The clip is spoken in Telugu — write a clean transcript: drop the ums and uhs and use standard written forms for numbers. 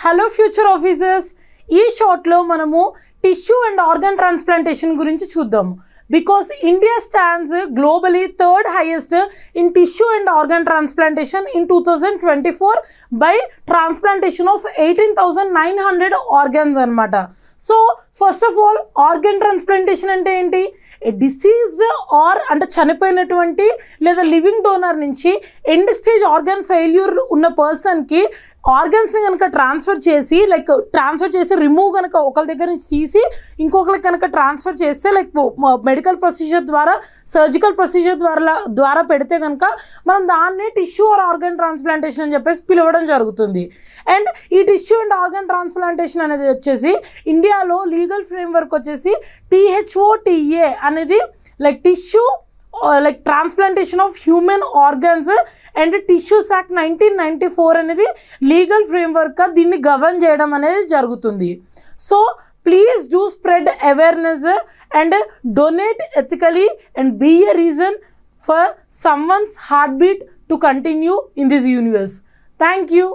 హలో ఫ్యూచర్ ఆఫీసర్స్, ఈ షార్ట్లో మనము టిష్యూ అండ్ ఆర్గన్ ట్రాన్స్ప్లాంటేషన్ గురించి చూద్దాము. Because India stands globally third highest in tissue and organ transplantation in 2024 by transplantation of 18,900 organs అనమాట. So first of all, organ transplantation అంటే ఏంటి? డిసీజ్డ్ ఆర్ అంటే చనిపోయినటువంటి లేదా లివింగ్ డోనర్ నుంచి ఎండ్ స్టేజ్ ఆర్గన్ ఫెయిల్యూర్ ఉన్న పర్సన్కి ఆర్గన్స్ని కనుక ట్రాన్స్ఫర్ చేసి రిమూవ్ కనుక ఒకరి దగ్గర నుంచి తీసి ఇంకొకరికి కనుక ట్రాన్స్ఫర్ చేస్తే మెడికల్ ప్రొసీజర్ ద్వారా సర్జికల్ ప్రొసీజర్ ద్వారా పెడితే కనుక మనం దాన్ని టిష్యూ ఆర్ ఆర్గన్ ట్రాన్స్ప్లాంటేషన్ అని చెప్పేసి పిలవడం జరుగుతుంది. అండ్ ఈ టిష్యూ అండ్ ఆర్గన్ ట్రాన్స్ప్లాంటేషన్ అనేది వచ్చేసి ఇండియాలో లీగల్ ఫ్రేమ్వర్క్ వచ్చేసి THOTA అనేది tissue transplantation of human organs and tissues act 1994 అనేది లీగల్ ఫ్రేమ్వర్క్గా దీన్ని గవర్న్ చేయడం అనేది జరుగుతుంది. So please do spread awareness and donate ethically and be a reason for someone's heart beat to continue in this universe. Thank you.